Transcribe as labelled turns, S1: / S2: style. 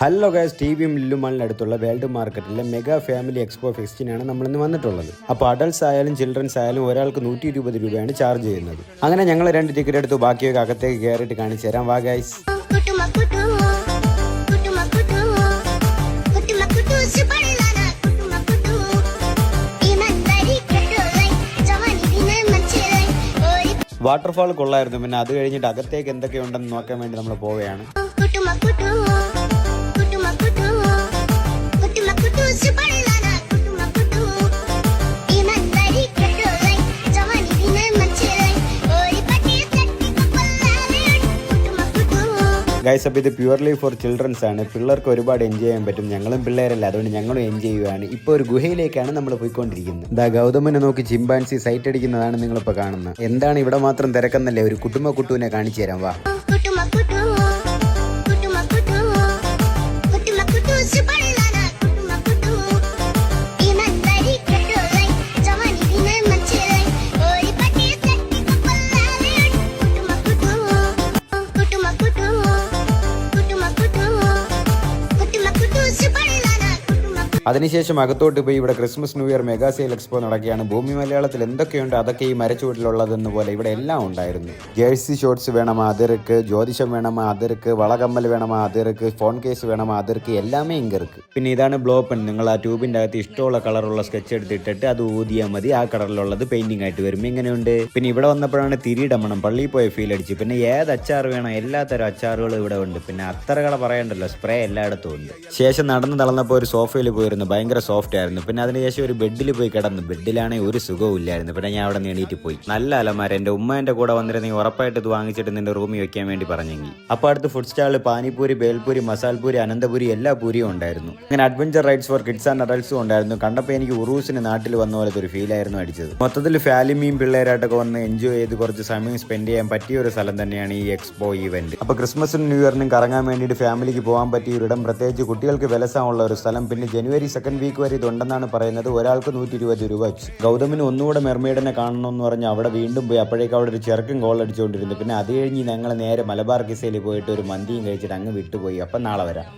S1: Hello guys, T V ലുലുമാളിനടുത്തുള്ള world മാർക്കറ്റിലെ mega family expo ഫെസ്റ്റിനാണ് നമ്മളിന്ന് വന്നിട്ടുള്ളത്. അപ്പോൾ അഡൽട്സ് ആയാലും ചിൽഡ്രൻസ് ആയാലും ഒരാൾക്ക് 120 രൂപയാണ് ചാർജ് ചെയ്യുന്നത്. അങ്ങനെ ഞങ്ങൾ 2 ടിക്കറ്റ് എടുത്തു, ബാക്കിയൊക്കെ അകത്തേക്ക് കയറിയിട്ട് കാണിച്ചു തരാം. വാ ഗൈസ്. വാട്ടർഫാൾ കൊള്ളായിരുന്നു. പിന്നെ അത് കഴിഞ്ഞിട്ട് അകത്തേക്ക് എന്തൊക്കെയുണ്ടെന്ന് നോക്കാൻ വേണ്ടി നമ്മൾ പോവുകയാണ്. ഗൈസ്, അപ്പോൾ ഇത് പ്യുവർലി ഫോർ ചിൽഡ്രൻസ് ആണ്. പിള്ളേർക്ക് ഒരുപാട് എൻജോയ് ചെയ്യാൻ പറ്റും. ഞങ്ങളും പിള്ളേരല്ല, അതുകൊണ്ട് ഞങ്ങളും എൻജോയ് ചെയ്യുകയാണ്. ഇപ്പോൾ ഒരു ഗുഹയിലേക്കാണ് നമ്മൾ പോയിക്കൊണ്ടിരിക്കുന്നത്. ദാ ഗൗതമനെ നോക്കി ചിമ്പാൻസി സൈറ്റ് അടിക്കുന്നതാണ് നിങ്ങളിപ്പോൾ കാണുന്നത്. എന്താണ് ഇവിടെ മാത്രം തിരക്കെന്നല്ലേ? ഒരു കുട്ടുവിനെ കാണിച്ചു തരാം. വാ. അതിനുശേഷം അകത്തോട്ട് പോയി ഇവിടെ Christmas new year mega sale expo നടക്കുകയാണ്. ഭൂമി മലയാളത്തിൽ എന്തൊക്കെയുണ്ട് അതൊക്കെ ഈ മരച്ചുവട്ടിലുള്ളതെന്ന് പോലെ ഇവിടെ എല്ലാം ഉണ്ടായിരുന്നു. ജേഴ്സി ഷോർട്സ് വേണമാ അതിർക്ക്, ജ്യോതിഷം വേണമാ അതിർക്ക്, വളകമ്മൽ വേണമാ അതിർക്ക്, ഫോൺ കേസ് വേണമാ അതിർക്ക്, എല്ലാമേ ഇങ്കർക്ക്. പിന്നെ ഇതാണ് ബ്ലോ പെൻ. നിങ്ങൾ ആ ട്യൂബിൻ്റെ അകത്ത് ഇഷ്ടമുള്ള കളറുള്ള സ്കെച്ച് എടുത്തിട്ടിട്ട് അത് ഊതിയാൽ മതി. ആ കളറിലുള്ളത് പെയിന്റിംഗ് ആയിട്ട് വരും. ഇങ്ങനെയുണ്ട്. പിന്നെ ഇവിടെ വന്നപ്പോഴാണ് തിരിയിടമണം, പള്ളിയിൽ പോയ ഫീൽ അടിച്ച്. പിന്നെ ഏത് അച്ചാർ വേണം, എല്ലാത്തരം അച്ചാറുകളും ഇവിടെ ഉണ്ട്. പിന്നെ അത്തറകളെ പറയണ്ടല്ലോ, സ്പ്രേ എല്ലായിടത്തും ഉണ്ട്. ശേഷം നടന്ന് തളർന്നപ്പോൾ ഒരു സോഫയിൽ പോയിരുന്നു. ഭയങ്കര സോഫ്റ്റ് ആയിരുന്നു. പിന്നെ അതിനുശേഷം ഒരു ബെഡിൽ പോയി കിടന്നു. ബെഡിലാണെങ്കിൽ ഒരു സുഖവും ഇല്ലായിരുന്നു. പിന്നെ ഞാൻ അവിടെ എണീറ്റ് പോയി. നല്ല അലമാര. എൻ്റെ ഉമ്മേൻ്റെ കൂടെ വന്നിരുന്നെങ്കിൽ ഉറപ്പായിട്ട് ഇത് വാങ്ങിച്ചിട്ട് നിന്റെ റൂമിൽ വെക്കാൻ വേണ്ടി പറഞ്ഞെങ്കിൽ. അപ്പോൾ അടുത്ത് ഫുഡ് സ്റ്റാളിൽ പാനിപൂരി, ബേൽപൂരി, മസാൽപൂരി, അനന്തപൂരി എല്ലാ പൂരിയും ഉണ്ടായിരുന്നു. അങ്ങനെ adventure rides for kids and അഡൽട്സും ഉണ്ടായിരുന്നു. കണ്ടപ്പോൾ എനിക്ക് ഉറൂസിന് നാട്ടിൽ വന്ന പോലത്തെ ഒരു ഫീലായിരുന്നു അടിച്ചത്. മൊത്തത്തിൽ ഫാമിലിയും പിള്ളേരായിട്ടൊക്കെ വന്ന് എൻജോയ് ചെയ്ത് കുറച്ച് സമയം സ്പെൻഡ് ചെയ്യാൻ പറ്റിയ ഒരു സ്ഥലം തന്നെയാണ് ഈ എക്സ്പോ ഈവന്റ്. അപ്പോൾ ക്രിസ്മസിനും ന്യൂ ഇയറിനും കറങ്ങാൻ വേണ്ടിയിട്ട് ഫാമിലിക്ക് പോകാൻ പറ്റിയ ഒരിടം, പ്രത്യേകിച്ച് കുട്ടികൾക്ക് വിലസമുള്ള ഒരു സ്ഥലം. പിന്നെ ജനുവരി 2nd വീക്ക് വരെ ഇതുണ്ടെന്നാണ് പറയുന്നത്. ഒരാൾക്ക് 120 രൂപ വെച്ച്. ഗൗതമിന് ഒന്നുകൂടെ മെർമെയ്ഡിനെ കാണണമെന്ന് പറഞ്ഞ് അവിടെ വീണ്ടും പോയി. അപ്പോഴേക്കും അവിടെ ഒരു ചെറുക്കും ഗോൾ അടിച്ചുകൊണ്ടിരുന്നു. പിന്നെ അത് കഴിഞ്ഞ് ഞങ്ങൾ നേരെ മലബാർ കിസയിൽ പോയിട്ട് ഒരു മന്തിയും കഴിച്ചിട്ട് അങ്ങ് വിട്ടുപോയി. അപ്പം നാളെ വരാം.